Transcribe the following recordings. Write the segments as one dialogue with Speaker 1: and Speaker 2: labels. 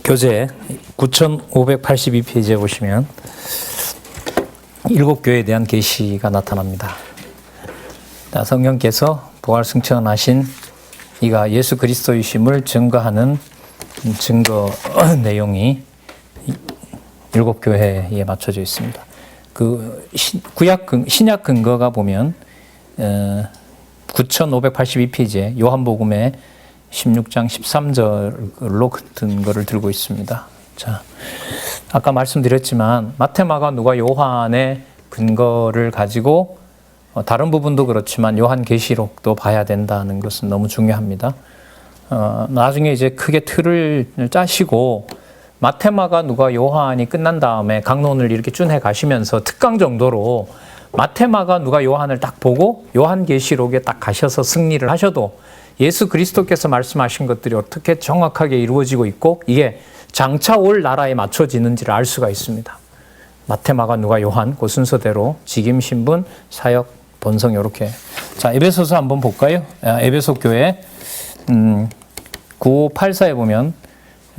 Speaker 1: 교재 9582페이지에 보시면 일곱 교회에 대한 계시가 나타납니다. 성령께서 부활 승천하신 이가 예수 그리스도이심을 증거하는 증거 내용이 일곱 교회에 맞춰져 있습니다. 그 신약 근거가 보면 9582페이지에 요한복음의 16장 13절로 근거를 들고 있습니다. 자, 아까 말씀드렸지만 마태, 마가, 누가, 요한의 근거를 가지고 다른 부분도 그렇지만 요한계시록도 봐야 된다는 것은 너무 중요합니다. 나중에 이제 크게 틀을 짜시고 마태, 마가, 누가, 요한이 끝난 다음에 강론을 이렇게 쭉 해 가시면서 특강 정도로 마태, 마가, 누가, 요한을 딱 보고 요한계시록에 딱 가셔서 승리를 하셔도 예수 그리스도께서 말씀하신 것들이 어떻게 정확하게 이루어지고 있고 이게 장차 올 나라에 맞춰지는지를 알 수가 있습니다. 마태, 마가, 누가, 요한 그 순서대로 직임, 신분, 사역, 본성 이렇게. 자, 에베소서 한번 볼까요? 에베소 교회 9584에 보면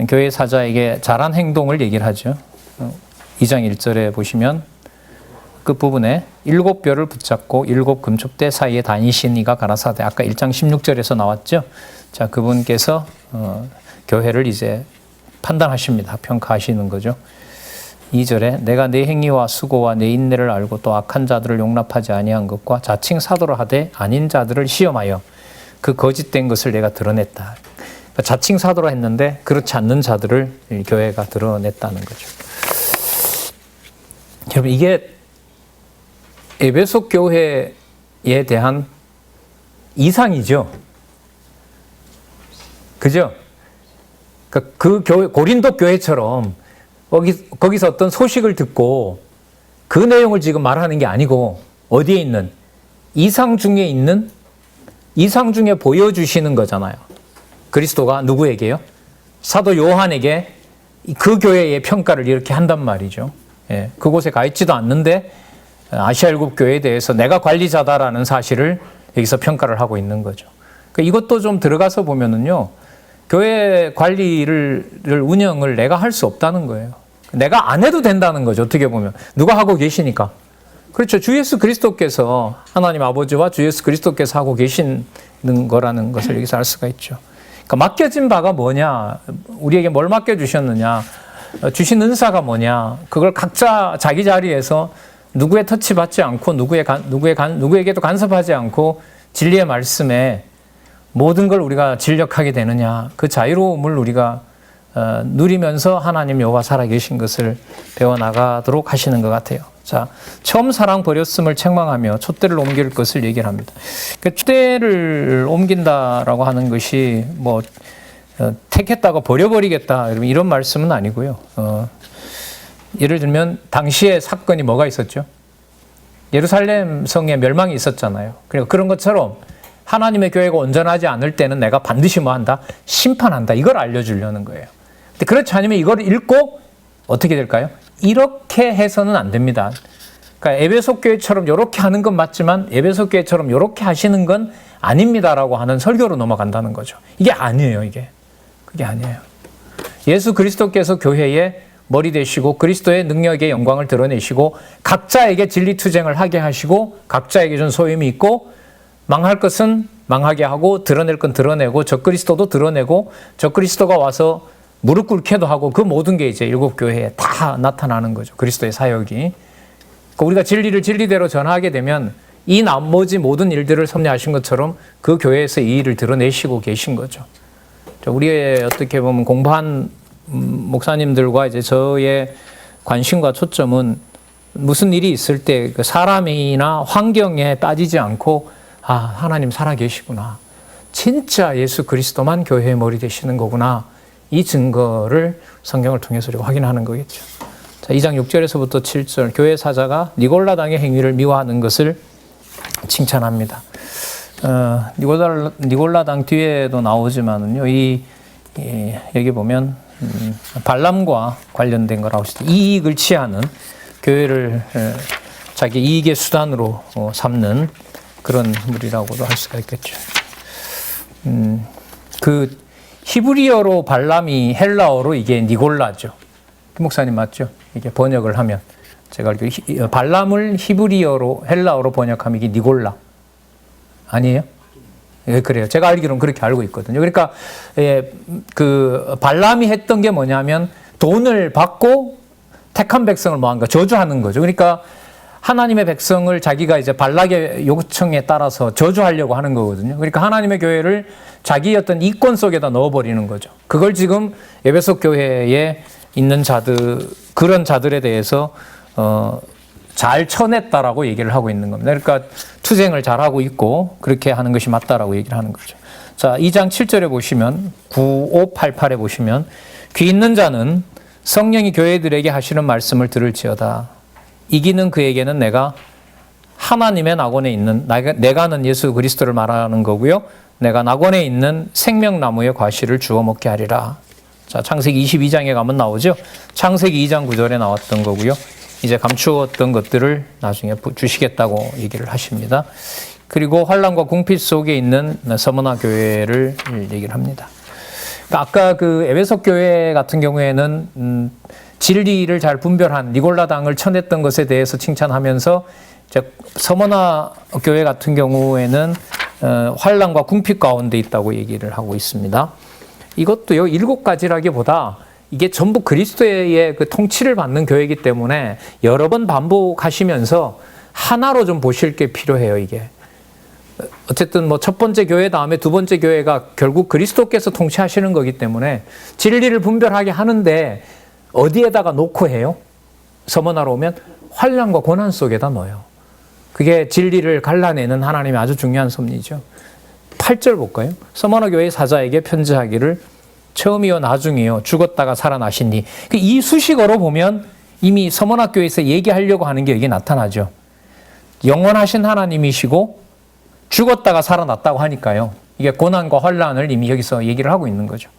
Speaker 1: 교회 사자에게 잘한 행동을 얘기를 하죠. 2장 1절에 보시면 끝부분에 일곱 뼈를 붙잡고 일곱 금촉대 사이에 다니신 이가 가라사대. 아까 1장 16절에서 나왔죠. 자, 그분께서 교회를 이제 판단하십니다. 평가하시는 거죠. 2절에 내가 내 행위와 수고와 내 인내를 알고 또 악한 자들을 용납하지 아니한 것과 자칭 사도를 하되 아닌 자들을 시험하여 그 거짓된 것을 내가 드러냈다. 그러니까 자칭 사도라 했는데 그렇지 않는 자들을 교회가 드러냈다는 거죠. 여러분, 이게 에베소 교회에 대한 이상이죠. 그죠? 그 교회, 고린도 교회처럼 거기서 어떤 소식을 듣고 그 내용을 지금 말하는 게 아니고 어디에 있는 이상 중에 있는 이상 중에 보여주시는 거잖아요. 그리스도가 누구에게요? 사도 요한에게 그 교회의 평가를 이렇게 한단 말이죠. 예, 그곳에 가 있지도 않는데 아시아 일곱 교회에 대해서 내가 관리자다라는 사실을 여기서 평가를 하고 있는 거죠. 그러니까 이것도 좀 들어가서 보면은요, 교회 관리를 운영을 내가 할 수 없다는 거예요. 내가 안 해도 된다는 거죠. 어떻게 보면 누가 하고 계시니까. 그렇죠. 주 예수 그리스도께서 하나님 아버지와 주 예수 그리스도께서 하고 계시는 거라는 것을 여기서 알 수가 있죠. 그러니까 맡겨진 바가 뭐냐, 우리에게 뭘 맡겨주셨느냐, 주신 은사가 뭐냐, 그걸 각자 자기 자리에서 누구의 터치받지 않고 누구에게도 간섭하지 않고 진리의 말씀에 모든 걸 우리가 진력하게 되느냐, 그 자유로움을 우리가 누리면서 하나님 여호와 살아계신 것을 배워나가도록 하시는 것 같아요. 자, 처음 사랑 버렸음을 책망하며 촛대를 옮길 것을 얘기를 합니다. 그러니까 촛대를 옮긴다라고 하는 것이 뭐 택했다가 버려버리겠다 이런 말씀은 아니고요. 예를 들면 당시에 사건이 뭐가 있었죠? 예루살렘 성에 멸망이 있었잖아요. 그러니까 그런 것처럼 하나님의 교회가 온전하지 않을 때는 내가 반드시 뭐 한다? 심판한다. 이걸 알려주려는 거예요. 근데 그렇지 않으면 이걸 읽고 어떻게 될까요? 이렇게 해서는 안 됩니다. 그러니까 에베소 교회처럼 이렇게 하는 건 맞지만 에베소 교회처럼 이렇게 하시는 건 아닙니다라고 하는 설교로 넘어간다는 거죠. 이게 아니에요, 이게. 그게 아니에요. 예수 그리스도께서 교회에 머리 되시고 그리스도의 능력의 영광을 드러내시고 각자에게 진리투쟁을 하게 하시고 각자에게 준 소임이 있고 망할 것은 망하게 하고 드러낼 건 드러내고 적그리스도도 드러내고 적그리스도가 와서 무릎 꿇게도 하고 그 모든 게 이제 일곱 교회에 다 나타나는 거죠. 그리스도의 사역이. 그러니까 우리가 진리를 진리대로 전하게 되면 이 나머지 모든 일들을 섭리하신 것처럼 그 교회에서 이 일을 드러내시고 계신 거죠. 우리의 어떻게 보면 공부한 목사님들과 이제 저의 관심과 초점은 무슨 일이 있을 때 그 사람이나 환경에 빠지지 않고 아, 하나님 살아계시구나. 진짜 예수 그리스도만 교회의 머리 되시는 거구나. 이 증거를 성경을 통해서 우리가 확인하는 거겠죠. 자, 2장 6절에서부터 7절 교회 사자가 니골라당의 행위를 미워하는 것을 칭찬합니다. 니골라당 뒤에도 나오지만은요, 여기 보면 발람과 관련된 거라고 하시죠. 이익을 취하는 교회를 자기 이익의 수단으로 삼는 그런 무리라고도 할 수가 있겠죠. 히브리어로 발람이 헬라어로 이게 니골라죠. 김 목사님 맞죠? 이게 번역을 하면 제가 알기로 발람을 히브리어로 헬라어로 번역하면 이게 니골라 아니에요? 예, 그래요. 제가 알기로는 그렇게 알고 있거든요. 그러니까 그 발람이 했던 게 뭐냐면 돈을 받고 택한 백성을 뭐 한가 저주하는 거죠. 그러니까 하나님의 백성을 자기가 이제 발락의 요청에 따라서 저주하려고 하는 거거든요. 그러니까 하나님의 교회를 자기 어떤 이권 속에다 넣어버리는 거죠. 그걸 지금 에베소 교회에 있는 자들, 그런 자들에 대해서 잘 쳐냈다라고 얘기를 하고 있는 겁니다. 그러니까 투쟁을 잘하고 있고 그렇게 하는 것이 맞다라고 얘기를 하는 거죠. 자, 2장 7절에 보시면 9588에 보시면 귀 있는 자는 성령이 교회들에게 하시는 말씀을 들을지어다. 이기는 그에게는 내가 하나님의 낙원에 있는 내가 아는 예수 그리스도를 말하는 거고요. 내가 낙원에 있는 생명나무의 과실을 주워 먹게 하리라. 자, 창세기 22장에 가면 나오죠. 창세기 2장 9절에 나왔던 거고요. 이제 감추었던 것들을 나중에 주시겠다고 얘기를 하십니다. 그리고 환난과 궁핍 속에 있는 서머나 교회를 얘기를 합니다. 아까 그 에베소 교회 같은 경우에는 진리를 잘 분별한 니골라당을 쳐냈던 것에 대해서 칭찬하면서 서머나 교회 같은 경우에는 환난과 궁핍 가운데 있다고 얘기를 하고 있습니다. 이것도요 7가지라기보다 이게 전부 그리스도의 그 통치를 받는 교회이기 때문에 여러 번 반복하시면서 하나로 좀 보실 게 필요해요. 이게 어쨌든 뭐 첫 번째 교회 다음에 두 번째 교회가 결국 그리스도께서 통치하시는 거기 때문에 진리를 분별하게 하는데 어디에다가 놓고 해요? 서머나로 오면 환난과 고난 속에다 넣어요. 그게 진리를 갈라내는 하나님의 아주 중요한 섭리죠. 8절 볼까요? 서머나 교회 사자에게 편지하기를 처음이요 나중이요 죽었다가 살아나시니 이 수식어로 보면 이미 서머나 교회에서 얘기하려고 하는 게 여기 나타나죠. 영원하신 하나님이시고 죽었다가 살아났다고 하니까요. 이게 고난과 환난을 이미 여기서 얘기를 하고 있는 거죠.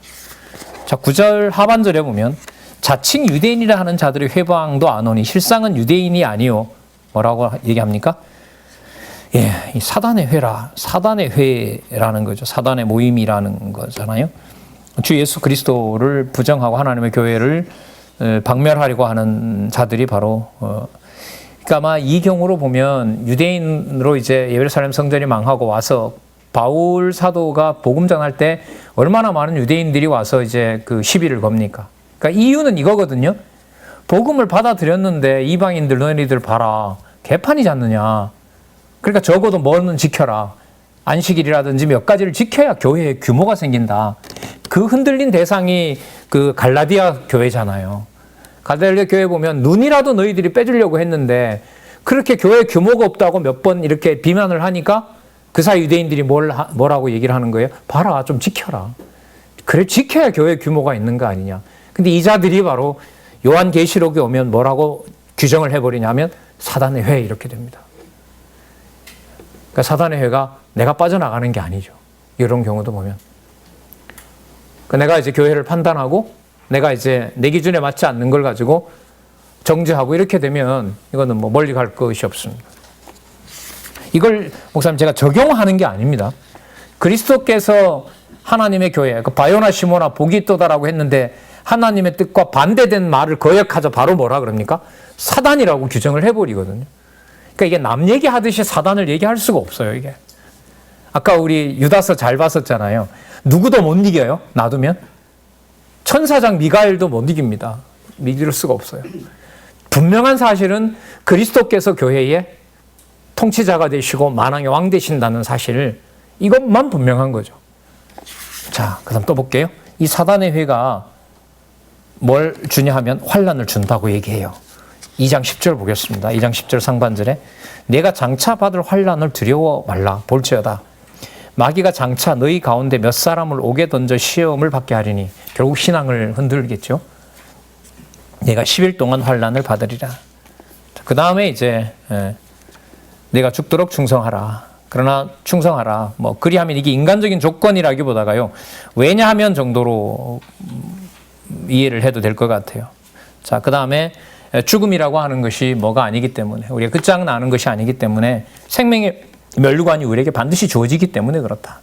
Speaker 1: 자, 9절 하반절에 보면 자칭 유대인이라 하는 자들의 회방도 안 오니 실상은 유대인이 아니요. 뭐라고 얘기합니까? 예, 이 사단의 회라. 사단의 회라는 거죠. 사단의 모임이라는 거잖아요. 주 예수 그리스도를 부정하고 하나님의 교회를 박멸하려고 하는 자들이 바로 그러니까 아마 이 경우로 보면 유대인으로 이제 예루살렘 성전이 망하고 와서 바울 사도가 복음 전할 때 얼마나 많은 유대인들이 와서 이제 그 시비를 겁니까? 그러니까 이유는 이거거든요. 복음을 받아들였는데 이방인들 너희들 봐라. 개판이지 않느냐. 그러니까 적어도 뭐는 지켜라. 안식일이라든지 몇 가지를 지켜야 교회에 규모가 생긴다. 그 흔들린 대상이 그 갈라디아 교회잖아요. 갈라디아 교회 보면 눈이라도 너희들이 빼주려고 했는데 그렇게 교회 규모가 없다고 몇 번 이렇게 비난을 하니까 그 사이 유대인들이 뭐라고 얘기를 하는 거예요? 봐라, 좀 지켜라. 그래, 지켜야 교회 규모가 있는 거 아니냐. 근데 이 자들이 바로 요한계시록에 오면 뭐라고 규정을 해버리냐면 사단의 회 이렇게 됩니다. 그러니까 사단의 회가 내가 빠져나가는 게 아니죠. 이런 경우도 보면. 그러니까 내가 이제 교회를 판단하고 내가 이제 내 기준에 맞지 않는 걸 가지고 정죄하고 이렇게 되면 이거는 뭐 멀리 갈 것이 없습니다. 이걸 목사님 제가 적용하는 게 아닙니다. 그리스도께서 하나님의 교회, 그 바요나 시모나 복이 있도다라고 했는데 하나님의 뜻과 반대된 말을 거역하자 바로 뭐라 그럽니까? 사단이라고 규정을 해버리거든요. 그러니까 이게 남 얘기하듯이 사단을 얘기할 수가 없어요, 이게. 아까 우리 유다서 잘 봤었잖아요. 누구도 못 이겨요, 놔두면. 천사장 미가엘도 못 이깁니다. 믿을 수가 없어요. 분명한 사실은 그리스도께서 교회의 통치자가 되시고 만왕의 왕 되신다는 사실, 이것만 분명한 거죠. 자, 그 다음 또 볼게요. 이 사단의 회가 뭘 주냐 하면 환난을 준다고 얘기해요. 2장 10절 보겠습니다. 2장 10절 상반절에 내가 장차 받을 환난을 두려워 말라 볼지어다. 마귀가 장차 너희 가운데 몇 사람을 옥에 던져 시험을 받게 하리니 결국 신앙을 흔들겠죠. 내가 10일 동안 환난을 받으리라. 그 다음에 이제 내가 죽도록 충성하라. 그러나 충성하라. 뭐 그리하면 이게 인간적인 조건이라기보다가요. 왜냐하면 정도로 이해를 해도 될 것 같아요. 자, 그 다음에 죽음이라고 하는 것이 뭐가 아니기 때문에 우리가 끝장나는 것이 아니기 때문에 생명의 면류관이 우리에게 반드시 주어지기 때문에 그렇다.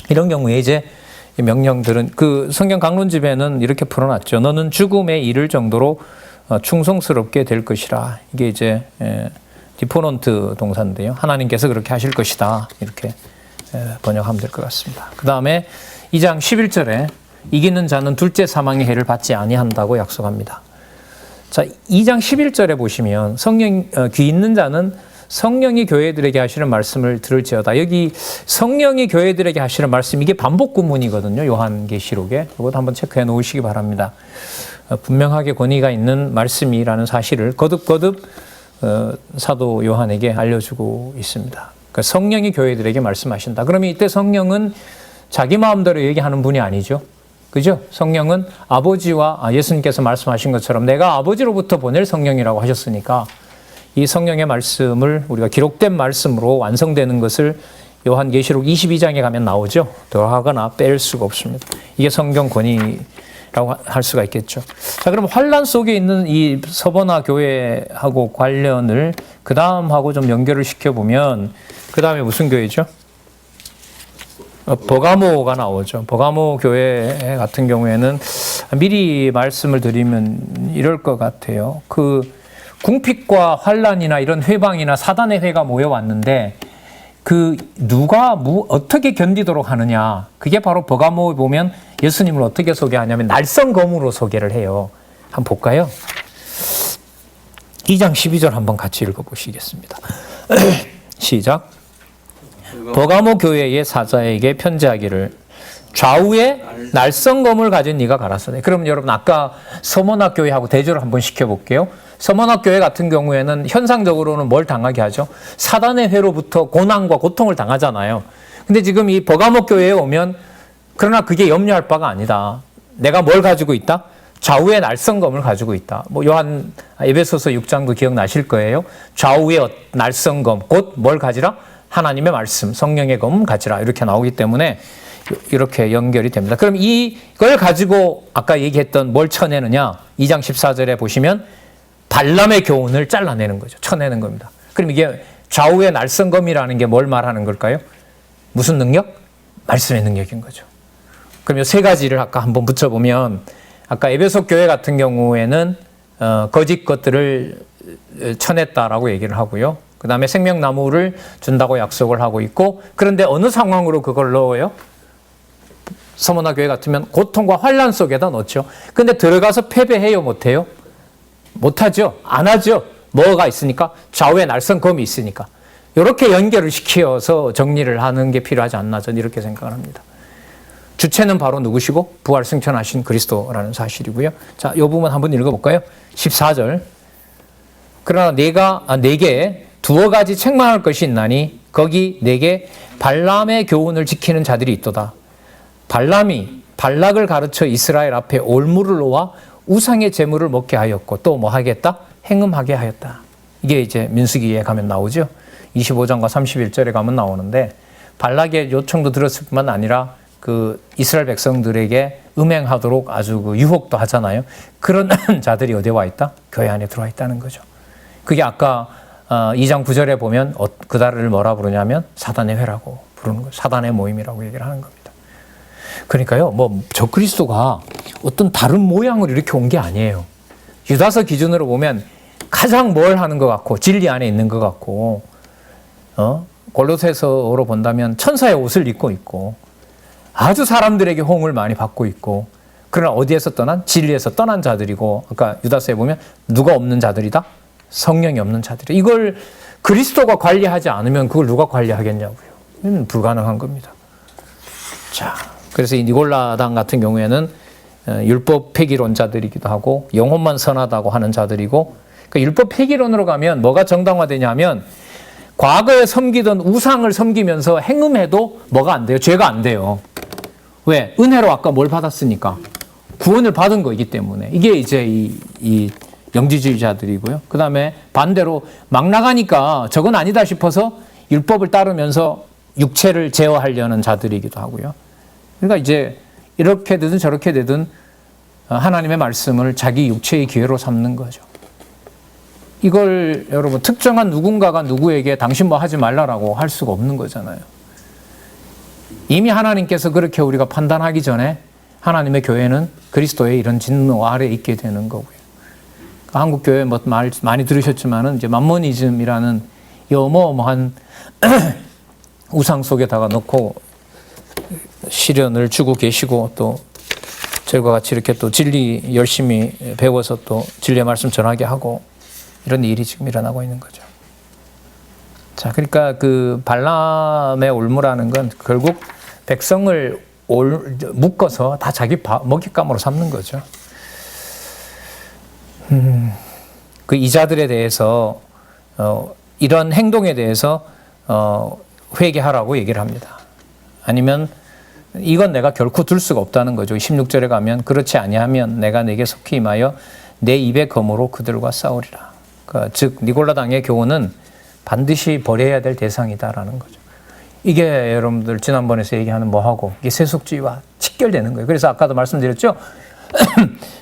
Speaker 1: 이런 경우에 이제 이 명령들은 그 성경 강론집에는 이렇게 풀어놨죠. 너는 죽음에 이를 정도로 충성스럽게 될 것이라. 이게 이제 디포넌트 동사인데요. 하나님께서 그렇게 하실 것이다. 이렇게 번역하면 될 것 같습니다. 그 다음에 2장 11절에 이기는 자는 둘째 사망의 해를 받지 아니한다고 약속합니다. 자, 2장 11절에 보시면 귀 있는 자는 성령이 교회들에게 하시는 말씀을 들을지어다. 여기 성령이 교회들에게 하시는 말씀, 이게 반복 구문이거든요. 요한계시록에. 이것도 한번 체크해 놓으시기 바랍니다. 분명하게 권위가 있는 말씀이라는 사실을 거듭거듭 사도 요한에게 알려주고 있습니다. 그러니까 성령이 교회들에게 말씀하신다. 그러면 이때 성령은 자기 마음대로 얘기하는 분이 아니죠. 그죠? 성령은 아버지와 예수님께서 말씀하신 것처럼 내가 아버지로부터 보낼 성령이라고 하셨으니까 이 성령의 말씀을 우리가 기록된 말씀으로 완성되는 것을 요한계시록 22장에 가면 나오죠. 더하거나 뺄 수가 없습니다. 이게 성경 권위라고 할 수가 있겠죠. 자, 그럼 환란 속에 있는 이 서버나 교회하고 관련을 그 다음하고 좀 연결을 시켜보면 그 다음에 무슨 교회죠? 버가모가 나오죠. 버가모 교회 같은 경우에는 미리 말씀을 드리면 이럴 것 같아요. 궁핍과 환란이나 이런 회방이나 사단의 회가 모여왔는데 누가 어떻게 견디도록 하느냐. 그게 바로 버가모에 보면 예수님을 어떻게 소개하냐면 날성검으로 소개를 해요. 한번 볼까요? 2장 12절 한번 같이 읽어보시겠습니다. 시작. 버가모 교회의 사자에게 편지하기를 좌우에 날성검을 가진 네가 가라사대. 그럼 여러분 아까 서머나 교회하고 대조를 한번 시켜볼게요. 서머나 교회 같은 경우에는 현상적으로는 뭘 당하게 하죠? 사단의 회로부터 고난과 고통을 당하잖아요. 근데 지금 이 버가모 교회에 오면 그러나 그게 염려할 바가 아니다. 내가 뭘 가지고 있다? 좌우에 날성검을 가지고 있다. 요한 에베소서 6장도 기억나실 거예요. 좌우에 날성검, 곧 뭘 가지라? 하나님의 말씀, 성령의 검 가지라. 이렇게 나오기 때문에 이렇게 연결이 됩니다. 그럼 이걸 가지고 아까 얘기했던 뭘 쳐내느냐? 2장 14절에 보시면 발람의 교훈을 잘라내는 거죠. 쳐내는 겁니다. 그럼 이게 좌우의 날성검이라는 게 뭘 말하는 걸까요? 무슨 능력? 말씀의 능력인 거죠. 그럼 이 세 가지를 아까 한번 붙여보면 아까 에베소 교회 같은 경우에는 거짓 것들을 쳐냈다라고 얘기를 하고요. 그 다음에 생명나무를 준다고 약속을 하고 있고, 그런데 어느 상황으로 그걸 넣어요? 서머나 교회 같으면 고통과 환란 속에다 넣죠. 근데 들어가서 패배해요? 못해요? 못하죠. 안 하죠. 뭐가 있으니까? 좌우에 날성검이 있으니까. 이렇게 연결을 시켜서 정리를 하는 게 필요하지 않나 저는 이렇게 생각을 합니다. 주체는 바로 누구시고 부활 승천하신 그리스도라는 사실이고요. 자, 이 부분 한번 읽어볼까요? 14절. 그러나 내게 두어 가지 책망할 것이 있나니 거기 내게 발람의 교훈을 지키는 자들이 있도다. 발람이 발락을 가르쳐 이스라엘 앞에 올무를 놓아 우상의 제물을 먹게 하였고 또 뭐 하겠다? 행음하게 하였다. 이게 이제 민수기에 가면 나오죠. 25장과 31절에 가면 나오는데 발락의 요청도 들었을 뿐만 아니라 이스라엘 백성들에게 음행하도록 아주 유혹도 하잖아요. 그런 자들이 어디에 와 있다? 교회 안에 들어와 있다는 거죠. 그게 아까 2장 9절에 보면 그달을 뭐라 부르냐면 사단의 회라고 부르는 거예요. 사단의 모임이라고 얘기를 하는 겁니다. 그러니까요, 저 그리스도가 어떤 다른 모양을 이렇게 온 게 아니에요. 유다서 기준으로 보면 가장 뭘 하는 것 같고, 진리 안에 있는 것 같고, 골로새서로 본다면 천사의 옷을 입고 있고, 아주 사람들에게 호응을 많이 받고 있고, 그러나 어디에서 떠난? 진리에서 떠난 자들이고, 아까 유다서에 보면 누가 없는 자들이다? 성령이 없는 자들이. 이걸 그리스도가 관리하지 않으면 그걸 누가 관리하겠냐고요. 이건 불가능한 겁니다. 자, 그래서 이 니골라당 같은 경우에는 율법 폐기론자들이기도 하고 영혼만 선하다고 하는 자들이고, 그러니까 율법 폐기론으로 가면 뭐가 정당화되냐면 과거에 섬기던 우상을 섬기면서 행음해도 뭐가 안 돼요? 죄가 안 돼요. 왜? 은혜로 아까 뭘 받았으니까 구원을 받은 거이기 때문에. 이게 이제 이 영지주의자들이고요. 그 다음에 반대로 막 나가니까 저건 아니다 싶어서 율법을 따르면서 육체를 제어하려는 자들이기도 하고요. 그러니까 이제 이렇게 되든 저렇게 되든 하나님의 말씀을 자기 육체의 기회로 삼는 거죠. 이걸 여러분 특정한 누군가가 누구에게 당신 뭐 하지 말라라고 할 수가 없는 거잖아요. 이미 하나님께서 그렇게 우리가 판단하기 전에 하나님의 교회는 그리스도의 이런 진노 아래에 있게 되는 거고요. 한국 교회 뭐 말 많이 들으셨지만은 이제 만모니즘이라는 이 어마어마한 우상 속에다가 넣고 시련을 주고 계시고 또 저희와 같이 이렇게 또 진리 열심히 배워서 또 진리의 말씀 전하게 하고 이런 일이 지금 일어나고 있는 거죠. 자, 그러니까 그 발람의 올무라는 건 결국 백성을 묶어서 다 자기 먹잇감으로 삼는 거죠. 그 이자들에 대해서 이런 행동에 대해서 회개하라고 얘기를 합니다. 아니면 이건 내가 결코 둘 수가 없다는 거죠. 16절에 가면 그렇지 아니하면 내가 내게 속히 임하여 내 입의 검으로 그들과 싸우리라. 즉 니골라당의 교훈은 반드시 버려야 될 대상이다라는 거죠. 이게 여러분들 지난번에서 얘기하는 뭐하고 이게 세속주의와 직결되는 거예요. 그래서 아까도 말씀드렸죠.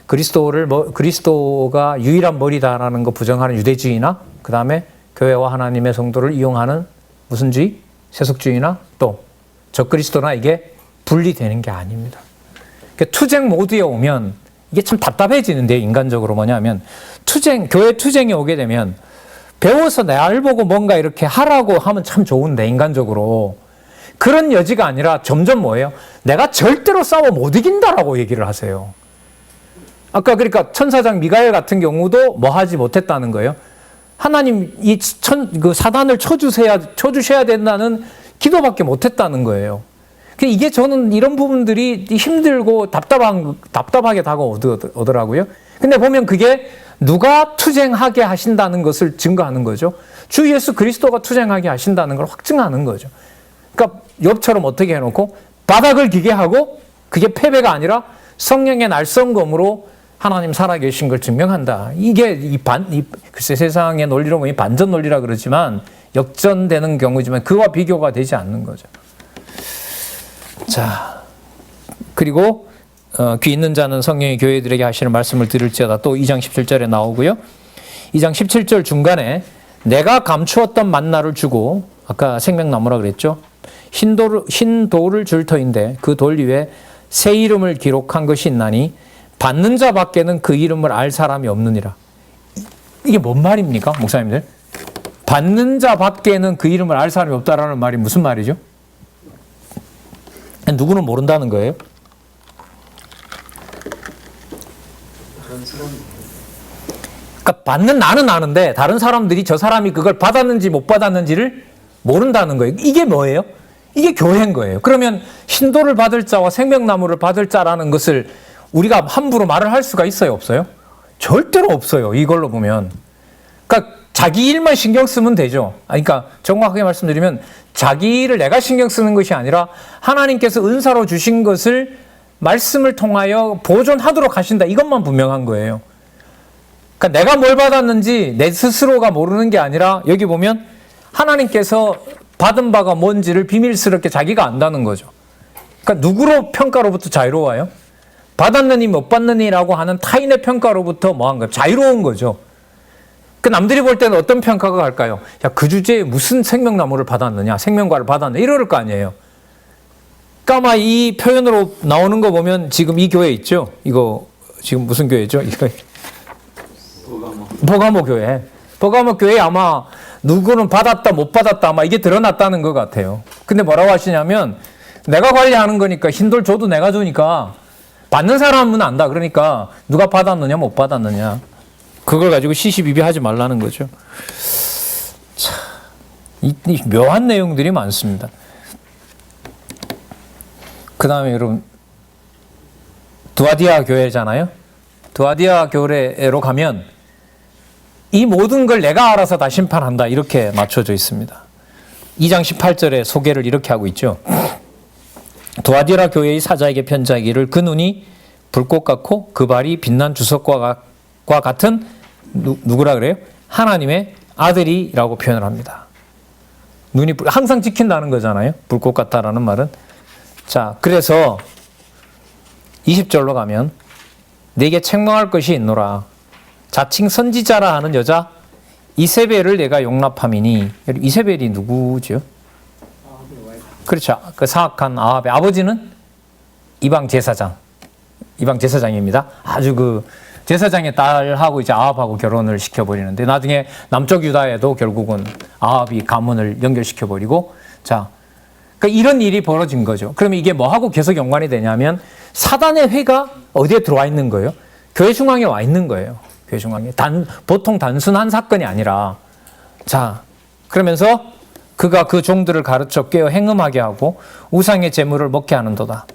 Speaker 1: 그리스도가 유일한 머리다라는 거 부정하는 유대주의나 그 다음에 교회와 하나님의 성도를 이용하는 무슨 주의? 세속주의나 또 적그리스도나 이게 분리되는 게 아닙니다. 그러니까 투쟁 모드에 오면 이게 참 답답해지는데요. 인간적으로 뭐냐면 교회 투쟁에 오게 되면 배워서 날 보고 뭔가 이렇게 하라고 하면 참 좋은데 인간적으로 그런 여지가 아니라 점점 뭐예요? 내가 절대로 싸워 못 이긴다라고 얘기를 하세요. 아까 그러니까 천사장 미가엘 같은 경우도 뭐 하지 못했다는 거예요. 하나님 그 사단을 쳐주셔야 된다는 기도밖에 못했다는 거예요. 이게 저는 이런 부분들이 힘들고 답답하게 다가오더라고요. 근데 보면 그게 누가 투쟁하게 하신다는 것을 증거하는 거죠. 주 예수 그리스도가 투쟁하게 하신다는 걸 확증하는 거죠. 그러니까 욥처럼 어떻게 해놓고 바닥을 기게 하고 그게 패배가 아니라 성령의 날성검으로 하나님 살아계신 걸 증명한다. 이게 글쎄 세상의 논리로 보면 반전 논리라 그러지만 역전되는 경우지만 그와 비교가 되지 않는 거죠. 자, 그리고 귀 있는 자는 성령이 교회들에게 하시는 말씀을 들을지어다. 또 2장 17절에 나오고요. 2장 17절 중간에 내가 감추었던 만나를 주고 아까 생명나무라 그랬죠. 흰돌을 줄 터인데 그 돌 위에 새 이름을 기록한 것이 있나니 받는 자밖에는 그 이름을 알 사람이 없느니라. 이게 뭔 말입니까, 목사님들? 받는 자밖에는 그 이름을 알 사람이 없다라는 말이 무슨 말이죠? 누구는 모른다는 거예요? 그러니까 받는 나는 아는데 다른 사람들이 저 사람이 그걸 받았는지 못 받았는지를 모른다는 거예요. 이게 뭐예요? 이게 교회인 거예요. 그러면 흰돌을 받을 자와 생명나무를 받을 자라는 것을 우리가 함부로 말을 할 수가 있어요? 없어요? 절대로 없어요. 이걸로 보면. 그러니까 자기 일만 신경 쓰면 되죠. 그러니까 정확하게 말씀드리면 자기 일을 내가 신경 쓰는 것이 아니라 하나님께서 은사로 주신 것을 말씀을 통하여 보존하도록 하신다. 이것만 분명한 거예요. 그러니까 내가 뭘 받았는지 내 스스로가 모르는 게 아니라 여기 보면 하나님께서 받은 바가 뭔지를 비밀스럽게 자기가 안다는 거죠. 그러니까 누구로 평가로부터 자유로워요? 받았느니 못 받느니라고 하는 타인의 평가로부터 뭐한 거예요? 자유로운 거죠. 그 남들이 볼 때는 어떤 평가가 갈까요? 야, 그 주제에 무슨 생명나무를 받았느냐, 생명과를 받았느냐 이럴 거 아니에요. 그러니까 아마 이 표현으로 나오는 거 보면 지금 이 교회 있죠? 이거 지금 무슨 교회죠? 이거 버가모 교회. 버가모 교회 아마 누구는 받았다 못 받았다 아마 이게 드러났다는 것 같아요. 근데 뭐라고 하시냐면 내가 관리하는 거니까 흰돌 줘도 내가 주니까 받는 사람은 안다. 그러니까 누가 받았느냐 못 받았느냐 그걸 가지고 시시비비하지 말라는 거죠. 참, 이 묘한 내용들이 많습니다. 그 다음에 여러분 두아디아 교회잖아요. 두아디아 교회로 가면 이 모든 걸 내가 알아서 다 심판한다 이렇게 맞춰져 있습니다. 2장 18절에 소개를 이렇게 하고 있죠. 두아디라 교회의 사자에게 편지하기를 그 눈이 불꽃 같고 그 발이 빛난 주석과 같은 누구라 그래요? 하나님의 아들이라고 표현을 합니다. 눈이 항상 지킨다는 거잖아요. 불꽃 같다라는 말은. 자, 그래서 20절로 가면 내게 책망할 것이 있노라. 자칭 선지자라 하는 여자 이세벨을 내가 용납함이니. 이세벨이 누구죠? 그렇죠. 그 사악한 아합의 아버지는 이방 제사장입니다. 아주 그 제사장의 딸하고 이제 아합하고 결혼을 시켜버리는데 나중에 남쪽 유다에도 결국은 아합이 가문을 연결시켜버리고 자, 그러니까 이런 일이 벌어진 거죠. 그러면 이게 뭐하고 계속 연관이 되냐면 사단의 회가 어디에 들어와 있는 거예요? 교회 중앙에 와 있는 거예요. 교회 중앙에. 보통 단순한 사건이 아니라 자, 그러면서 그가 그 종들을 가르쳐 깨어 행음하게 하고 우상의 제물을 먹게 하는도다.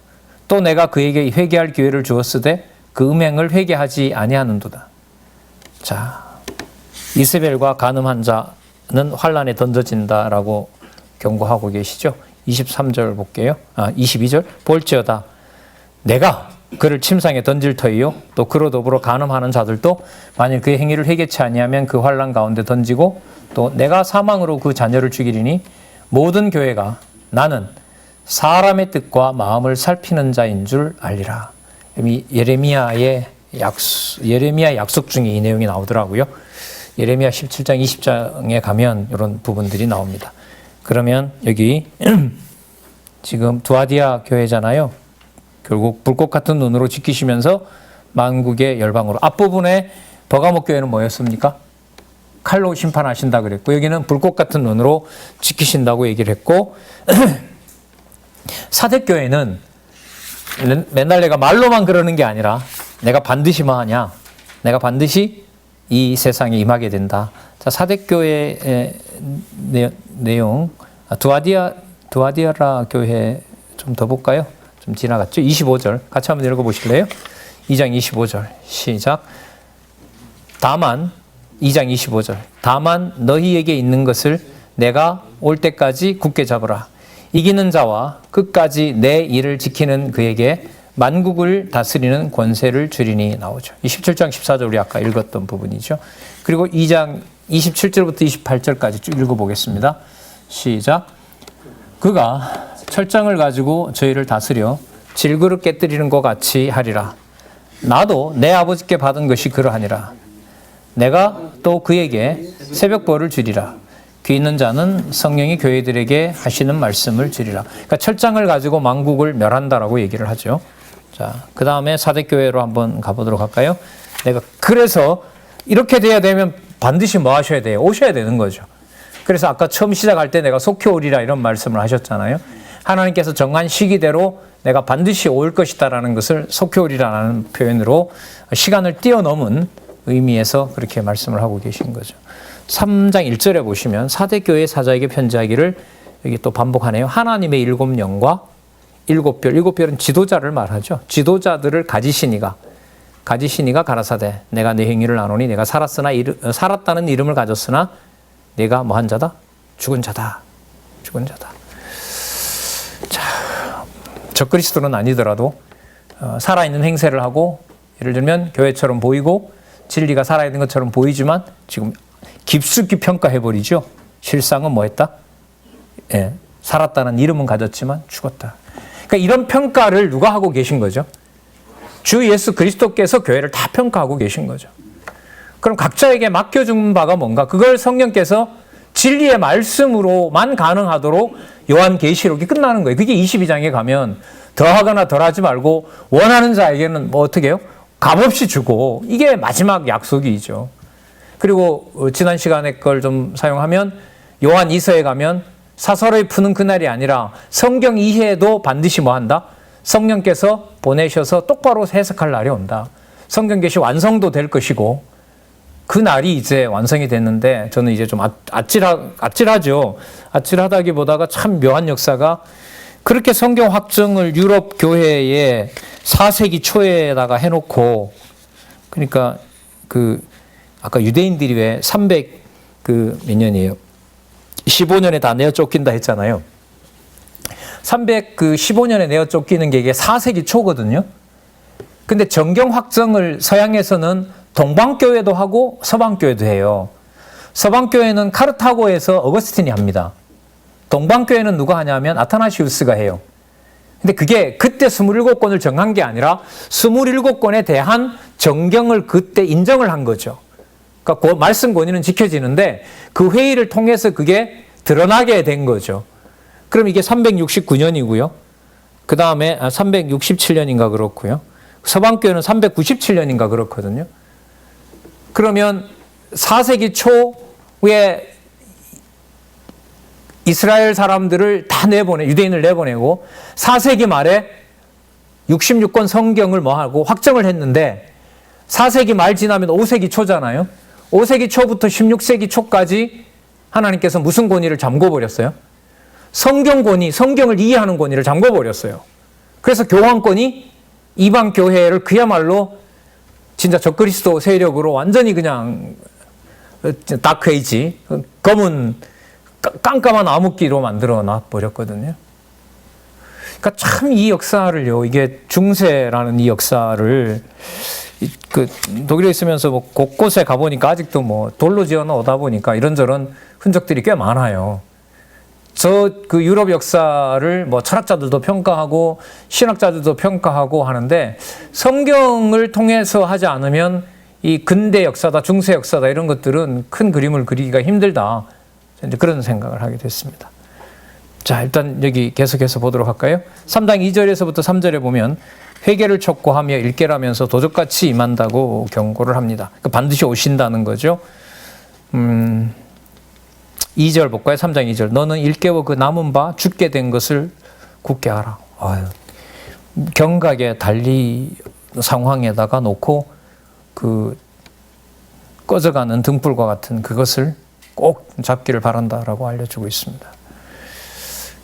Speaker 1: 또 내가 그에게 회개할 기회를 주었으되 그 음행을 회개하지 아니하는도다. 자, 이세벨과 간음한 자는 환란에 던져진다라고 경고하고 계시죠. 23절 볼게요. 22절. 볼지어다 내가 그를 침상에 던질 터이요 또 그로 더불어 간음하는 자들도 만일 그의 행위를 회개치 아니하면 그 환란 가운데 던지고 또 내가 사망으로 그 자녀를 죽이리니 모든 교회가 나는 사람의 뜻과 마음을 살피는 자인 줄 알리라. 예레미야 약속 중에 이 내용이 나오더라고요. 예레미야 17장 20장에 가면 이런 부분들이 나옵니다. 그러면 여기 지금 두아디아 교회잖아요. 결국 불꽃 같은 눈으로 지키시면서 만국의 열방으로. 앞부분에 버가모 교회는 뭐였습니까? 칼로 심판하신다 그랬고 여기는 불꽃 같은 눈으로 지키신다고 얘기를 했고 사대교회는 맨날 내가 말로만 그러는 게 아니라 내가 반드시 뭐 하냐? 내가 반드시 이 세상에 임하게 된다. 자, 사대교회의 내용 두아디아라 교회 좀 더 볼까요? 좀 지나갔죠? 25절 같이 한번 읽어보실래요? 2장 25절 시작. 다만 2장 25절 다만 너희에게 있는 것을 내가 올 때까지 굳게 잡으라. 이기는 자와 끝까지 내 일을 지키는 그에게 만국을 다스리는 권세를 주리니 나오죠. 27장 14절 우리 아까 읽었던 부분이죠. 그리고 2장 27절부터 28절까지 쭉 읽어보겠습니다. 시작. 그가 철장을 가지고 저희를 다스려 질그릇 깨뜨리는 것 같이 하리라. 나도 내 아버지께 받은 것이 그러하니라. 내가 또 그에게 새벽벌을 주리라. 귀 있는 자는 성령이 교회들에게 하시는 말씀을 주리라. 그러니까 철장을 가지고 만국을 멸한다라고 얘기를 하죠. 자, 그 다음에 사대교회로 한번 가보도록 할까요? 그래서 이렇게 돼야 되면 반드시 뭐 하셔야 돼요? 오셔야 되는 거죠. 그래서 아까 처음 시작할 때 내가 속히 오리라 이런 말씀을 하셨잖아요. 하나님께서 정한 시기대로 내가 반드시 올 것이다라는 것을 속히 오리라는 표현으로 시간을 뛰어넘은 의미에서 그렇게 말씀을 하고 계신 거죠. 3장 1절에 보시면 사대교회 사자에게 편지하기를 여기 또 반복하네요. 하나님의 7영과 7별, 7별은 지도자를 말하죠. 지도자들을 가지시니가 가라사대 내가 내 행위를 아노니 내가 살았다는 이름을 가졌으나 내가 뭐한 자다? 죽은 자다. 자, 적그리스도는 아니더라도 살아있는 행세를 하고 예를 들면 교회처럼 보이고 진리가 살아있는 것처럼 보이지만 지금 깊숙이 평가해버리죠. 실상은 뭐했다? 예, 살았다는 이름은 가졌지만 죽었다. 그러니까 이런 평가를 누가 하고 계신 거죠? 주 예수 그리스도께서 교회를 다 평가하고 계신 거죠. 그럼 각자에게 맡겨준 바가 뭔가? 그걸 성령께서 진리의 말씀으로만 가능하도록 요한계시록이 끝나는 거예요. 그게 22장에 가면 더하거나 덜하지 말고 원하는 자에게는 뭐 어떻게 해요? 값없이 주고 이게 마지막 약속이죠. 그리고 지난 시간에 걸 좀 사용하면 요한 2서에 가면 사설을 푸는 그날이 아니라 성경 이해에도 반드시 뭐 한다? 성령께서 보내셔서 똑바로 해석할 날이 온다. 성경 계시 완성도 될 것이고 그 날이 이제 완성이 됐는데 저는 이제 좀 아찔하죠. 아찔하다기보다가 참 묘한 역사가 그렇게 성경 확증을 유럽 교회에 4세기 초에다가 해놓고 그러니까 아까 유대인들이 왜 300몇 년이에요? 15년에 다 내어 쫓긴다 했잖아요. 315년에 내어 쫓기는 게 이게 4세기 초거든요. 근데 정경 확정을 서양에서는 동방교회도 하고 서방교회도 해요. 서방교회는 카르타고에서 어거스틴이 합니다. 동방교회는 누가 하냐면 아타나시우스가 해요. 근데 그게 그때 27권을 정한 게 아니라 27권에 대한 정경을 그때 인정을 한 거죠. 그러니까 그 말씀 권위는 지켜지는데 그 회의를 통해서 그게 드러나게 된 거죠. 그럼 이게 369년이고요. 그 다음에 367년인가 그렇고요. 서방교회는 397년인가 그렇거든요. 그러면 4세기 초에 이스라엘 사람들을 다 유대인을 내보내고 4세기 말에 66권 성경을 뭐하고 확정을 했는데 4세기 말 지나면 5세기 초잖아요. 5세기 초부터 16세기 초까지 하나님께서 무슨 권위를 잠궈버렸어요? 성경 권위, 성경을 이해하는 권위를 잠궈버렸어요. 그래서 교황권이 이방 교회를 그야말로 진짜 적그리스도 세력으로 완전히 그냥 다크에이지, 검은 깜깜한 암흑기로 만들어 놔버렸거든요. 그러니까 참 이 역사를요, 이게 중세라는 이 역사를 독일에 있으면서 뭐 곳곳에 가보니까 아직도 뭐 돌로 지어 놓다 보니까 이런저런 흔적들이 꽤 많아요. 그 유럽 역사를 뭐 철학자들도 평가하고 신학자들도 평가하고 하는데 성경을 통해서 하지 않으면 이 근대 역사다, 중세 역사다 이런 것들은 큰 그림을 그리기가 힘들다. 이제 그런 생각을 하게 됐습니다. 자, 일단 여기 계속해서 보도록 할까요? 3장 2절에서부터 3절에 보면 회개를 촉구하며 일깨라면서 도적같이 임한다고 경고를 합니다. 그러니까 반드시 오신다는 거죠. 2절 볼까요? 3장 2절. 너는 일깨워 그 남은 바 죽게 된 것을 굳게 하라. 아유, 경각에 달리 상황에다가 놓고 그 꺼져가는 등불과 같은 그것을 꼭 잡기를 바란다라고 알려주고 있습니다.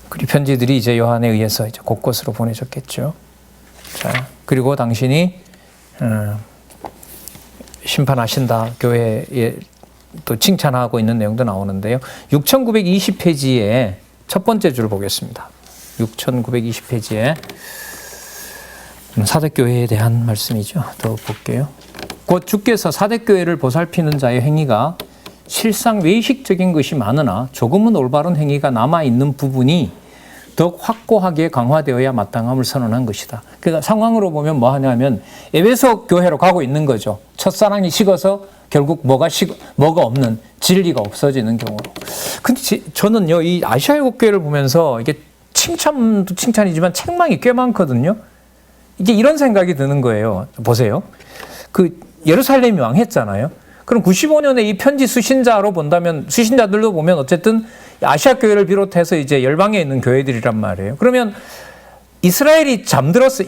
Speaker 1: 그리고 편지들이 이제 요한에 의해서 이제 곳곳으로 보내졌겠죠. 자, 그리고 당신이 심판하신다. 교회에 또 칭찬하고 있는 내용도 나오는데요. 6920페이지에 첫 번째 줄 보겠습니다. 6920페이지에 사대교회에 대한 말씀이죠. 더 볼게요. 곧 주께서 사대교회를 보살피는 자의 행위가 실상 외식적인 것이 많으나 조금은 올바른 행위가 남아있는 부분이 더욱 확고하게 강화되어야 마땅함을 선언한 것이다. 그러니까 상황으로 보면 뭐 하냐면 에베소 교회로 가고 있는 거죠. 첫사랑이 식어서 결국 뭐가 없는, 진리가 없어지는 경우로. 근데 저는요, 이 아시아 일곱교회를 보면서 이게 칭찬도 칭찬이지만 책망이 꽤 많거든요. 이게 이런 생각이 드는 거예요. 보세요. 예루살렘이 망했잖아요. 그럼 95년에 이 편지 수신자로 본다면, 수신자들도 보면 어쨌든 아시아 교회를 비롯해서 이제 열방에 있는 교회들이란 말이에요. 그러면 이스라엘이 잠들었어.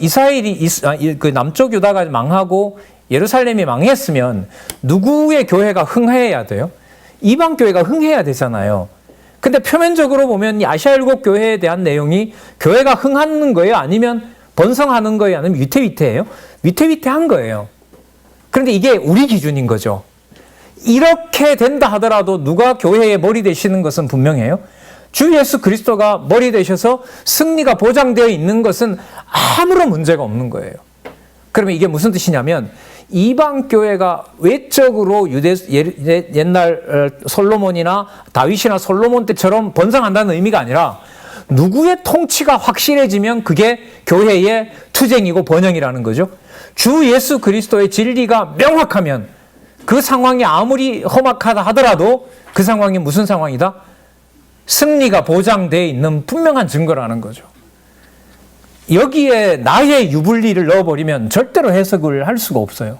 Speaker 1: 그 남쪽 유다가 망하고 예루살렘이 망했으면 누구의 교회가 흥해야 돼요? 이방 교회가 흥해야 되잖아요. 근데 표면적으로 보면 이 아시아 일곱 교회에 대한 내용이 교회가 흥하는 거예요? 아니면 번성하는 거예요? 아니면 위태위태해요? 위태위태한 거예요. 그런데 이게 우리 기준인 거죠. 이렇게 된다 하더라도 누가 교회의 머리 되시는 것은 분명해요. 주 예수 그리스도가 머리 되셔서 승리가 보장되어 있는 것은 아무런 문제가 없는 거예요. 그러면 이게 무슨 뜻이냐면 이방 교회가 외적으로 옛날 솔로몬이나 다윗이나 솔로몬 때처럼 번성한다는 의미가 아니라 누구의 통치가 확실해지면 그게 교회의 투쟁이고 번영이라는 거죠. 주 예수 그리스도의 진리가 명확하면 그 상황이 아무리 험악하다 하더라도 그 상황이 무슨 상황이다? 승리가 보장되어 있는 분명한 증거라는 거죠. 여기에 나의 유불리를 넣어버리면 절대로 해석을 할 수가 없어요.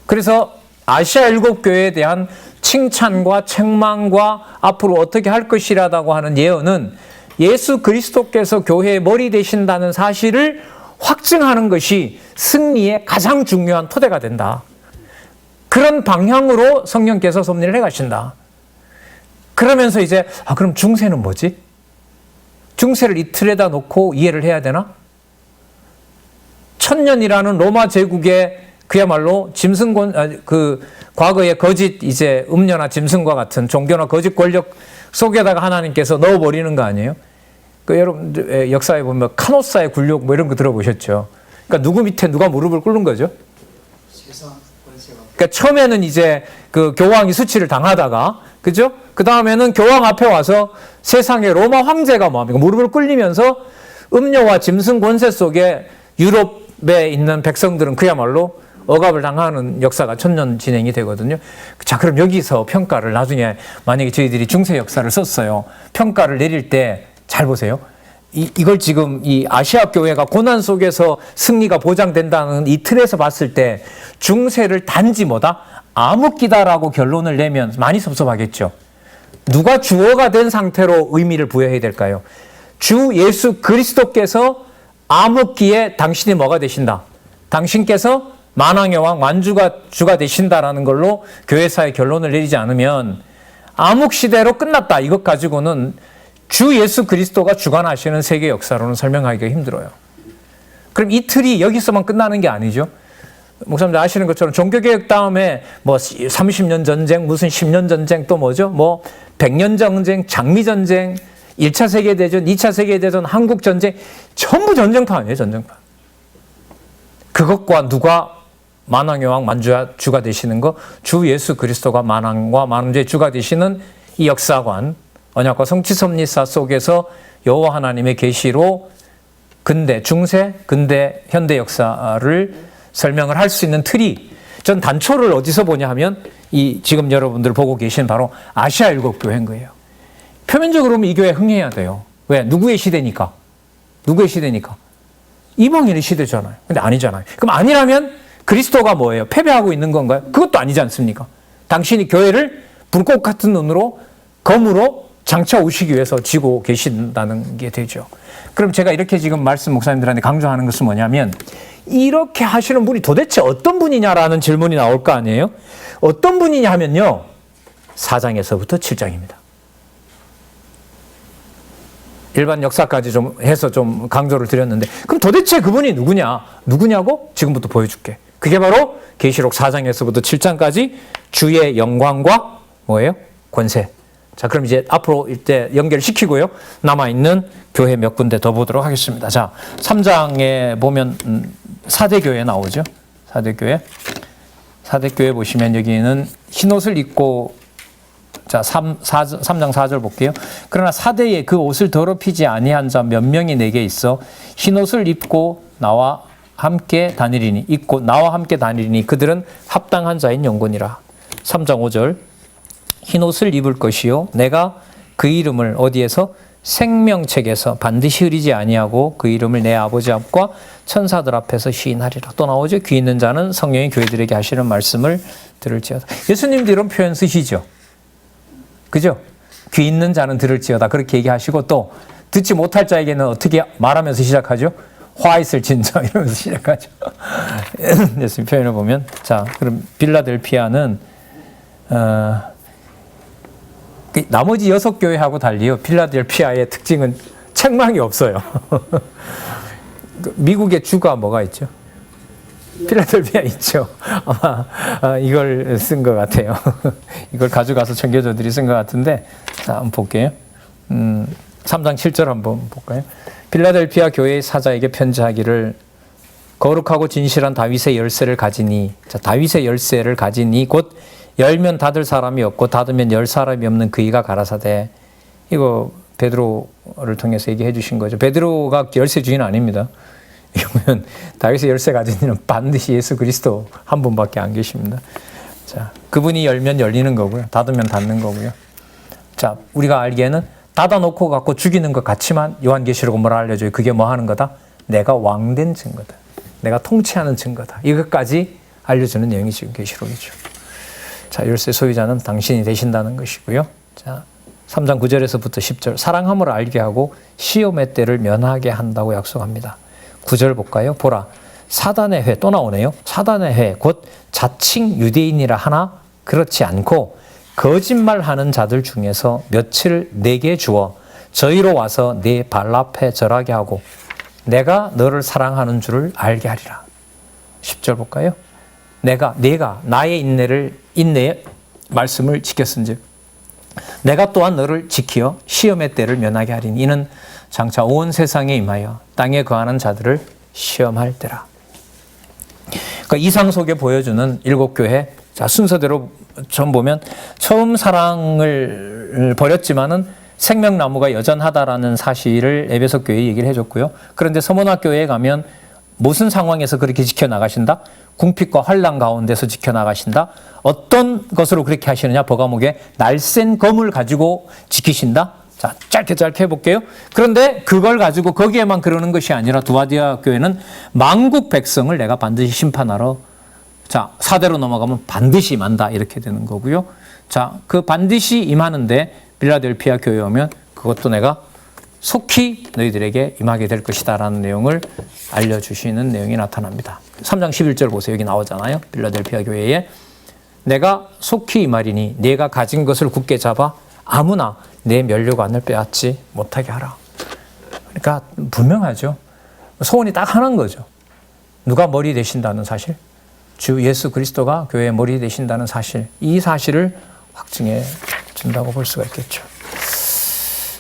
Speaker 1: 그래서 아시아 일곱 교회에 대한 칭찬과 책망과 앞으로 어떻게 할 것이라고 하는 예언은 예수 그리스도께서 교회의 머리 되신다는 사실을 확증하는 것이 승리의 가장 중요한 토대가 된다. 그런 방향으로 성령께서 섭리를 해가신다. 그러면서 이제 그럼 중세는 뭐지? 중세를 이틀에다 놓고 이해를 해야 되나? 1000년이라는 로마 제국의 그야말로 과거의 거짓 이제 음녀나 짐승과 같은 종교나 거짓 권력 속에다가 하나님께서 넣어버리는 거 아니에요? 여러분 역사에 보면 카노사의 굴욕 뭐 이런 거 들어보셨죠? 그러니까 누구 밑에 누가 무릎을 꿇는 거죠? 그러니까 처음에는 이제 그 교황이 수치를 당하다가, 그죠? 그 다음에는 교황 앞에 와서 세상의 로마 황제가 무릎을 꿇리면서 음료와 짐승 권세 속에 유럽에 있는 백성들은 그야말로 억압을 당하는 역사가 천년 진행이 되거든요. 자, 그럼 여기서 평가를 나중에 만약에 저희들이 중세 역사를 썼어요. 평가를 내릴 때 잘 보세요. 이걸 지금 이 아시아 교회가 고난 속에서 승리가 보장된다는 이 틀에서 봤을 때 중세를 단지 뭐다? 암흑기다라고 결론을 내면 많이 섭섭하겠죠. 누가 주어가 된 상태로 의미를 부여해야 될까요? 주 예수 그리스도께서 암흑기에 당신이 뭐가 되신다? 당신께서 만왕의 왕 만주가 주가 되신다라는 걸로 교회사의 결론을 내리지 않으면 암흑시대로 끝났다. 이것 가지고는 주 예수 그리스도가 주관하시는 세계 역사로는 설명하기가 힘들어요. 그럼 이 틀이 여기서만 끝나는 게 아니죠. 목사님들 아시는 것처럼 종교개혁 다음에 뭐 30년 전쟁, 무슨 10년 전쟁 또 뭐죠? 뭐 100년 전쟁, 장미전쟁, 1차 세계대전, 2차 세계대전, 한국전쟁, 전부 전쟁판이에요, 전쟁판. 그것과 누가 만왕의 왕 만주가 되시는 거, 주 예수 그리스도가 만왕과 만주의 주가 되시는 이 역사관, 언약과 성취섭리사 속에서 여호와 하나님의 계시로 근대, 중세, 근대, 현대 역사를 설명을 할 수 있는 틀이 전 단초를 어디서 보냐 하면 이 지금 여러분들 보고 계신 바로 아시아 일곱 교회인 거예요. 표면적으로 보면 이 교회 흥해야 돼요. 왜? 누구의 시대니까? 누구의 시대니까? 이방인의 시대잖아요. 근데 아니잖아요. 그럼 아니라면 그리스도가 뭐예요? 패배하고 있는 건가요? 그것도 아니지 않습니까? 당신이 교회를 불꽃 같은 눈으로, 검으로 장차 오시기 위해서 지고 계신다는 게 되죠. 그럼 제가 이렇게 지금 말씀 목사님들한테 강조하는 것은 뭐냐면 이렇게 하시는 분이 도대체 어떤 분이냐라는 질문이 나올 거 아니에요? 어떤 분이냐 하면요. 4장에서부터 7장입니다. 일반 역사까지 좀 해서 좀 강조를 드렸는데 그럼 도대체 그분이 누구냐고 지금부터 보여줄게. 그게 바로 계시록 4장에서부터 7장까지 주의 영광과 뭐예요? 권세. 자, 그럼 이제 앞으로 이때 연결시키고요. 남아있는 교회 몇 군데 더 보도록 하겠습니다. 자, 3장에 보면 4대 교회 나오죠. 4대 교회. 4대 교회 보시면 여기는 흰옷을 입고 자, 3장 4절 볼게요. 그러나 4대에 그 옷을 더럽히지 아니한 자 몇 명이 내게 있어 흰옷을 입고 나와 함께 다니리니 그들은 합당한 자인 영혼이라. 3장 5절 흰옷을 입을 것이요 내가 그 이름을 어디에서 생명책에서 반드시 흐리지 아니하고 그 이름을 내 아버지 앞과 천사들 앞에서 시인하리라. 또 나오죠. 귀 있는 자는 성령이 교회들에게 하시는 말씀을 들을지어다. 예수님도 이런 표현 쓰시죠. 그죠? 귀 있는 자는 들을지어다. 그렇게 얘기하시고 또 듣지 못할 자에게는 어떻게 말하면서 시작하죠? 화 있을 진저 이러면서 시작하죠. 예수님 표현을 보면 자, 그럼 빌라델피아는 나머지 6교회하고 달리요. 필라델피아의 특징은 책망이 없어요. 미국의 주가 뭐가 있죠? 필라델피아 있죠. 아마 이걸 쓴 것 같아요. 이걸 가져가서 청교도들이 쓴 것 같은데 자, 한번 볼게요. 3장 7절 한번 볼까요? 필라델피아 교회의 사자에게 편지하기를 거룩하고 진실한 다윗의 열쇠를 가지니 자, 다윗의 열쇠를 가지니 곧 열면 닫을 사람이 없고 닫으면 열 사람이 없는 그이가 가라사대. 이거 베드로를 통해서 얘기해 주신 거죠. 베드로가 열쇠 주인 아닙니다. 이러면 다윗의 열쇠 가진 이는 반드시 예수 그리스도 한 분밖에 안 계십니다. 자, 그분이 열면 열리는 거고요. 닫으면 닫는 거고요. 자, 우리가 알기에는 닫아놓고 갖고 죽이는 것 같지만 요한계시록은 뭐라 알려줘요? 그게 뭐 하는 거다? 내가 왕된 증거다. 내가 통치하는 증거다. 이것까지 알려주는 내용이 지금 계시록이죠. 자, 열쇠 소유자는 당신이 되신다는 것이고요. 자, 3장 9절에서부터 10절 사랑함을 알게 하고 시험의 때를 면하게 한다고 약속합니다. 9절 볼까요? 보라, 사단의 회, 또 나오네요. 사단의 회, 곧 자칭 유대인이라 하나 그렇지 않고 거짓말하는 자들 중에서 며칠 내게 주어 저희로 와서 네 발 앞에 절하게 하고 내가 너를 사랑하는 줄을 알게 하리라. 10절 볼까요? 내가 나의 인내의 말씀을 지켰은즉 내가 또한 너를 지키어 시험의 때를 면하게 하리니 이는 장차 온 세상에 임하여 땅에 거하는 자들을 시험할 때라. 그러니까 이상 속에 보여주는 7교회 자, 순서대로 처음 보면 처음 사랑을 버렸지만은 생명나무가 여전하다라는 사실을 에베소 교회에 얘기를 해줬고요. 그런데 서문화 교회에 가면 무슨 상황에서 그렇게 지켜나가신다? 궁핍과 환난 가운데서 지켜나가신다. 어떤 것으로 그렇게 하시느냐? 버가목에 날쌘 검을 가지고 지키신다. 자, 짧게 해볼게요. 그런데 그걸 가지고 거기에만 그러는 것이 아니라 두아디아 교회는 만국 백성을 내가 반드시 심판하러, 자, 4대로 넘어가면 반드시 임한다. 이렇게 되는 거고요. 자, 그 반드시 임하는데 빌라델피아 교회에 오면 그것도 내가 속히 너희들에게 임하게 될 것이다 라는 내용을 알려주시는 내용이 나타납니다. 3장 11절 보세요. 여기 나오잖아요. 빌라델피아 교회에 내가 속히 임하리니 내가 가진 것을 굳게 잡아 아무나 내 면류관을 빼앗지 못하게 하라. 그러니까 분명하죠. 소원이 딱 하나인 거죠. 누가 머리 되신다는 사실, 주 예수 그리스도가 교회의 머리 되신다는 사실, 이 사실을 확증해 준다고 볼 수가 있겠죠.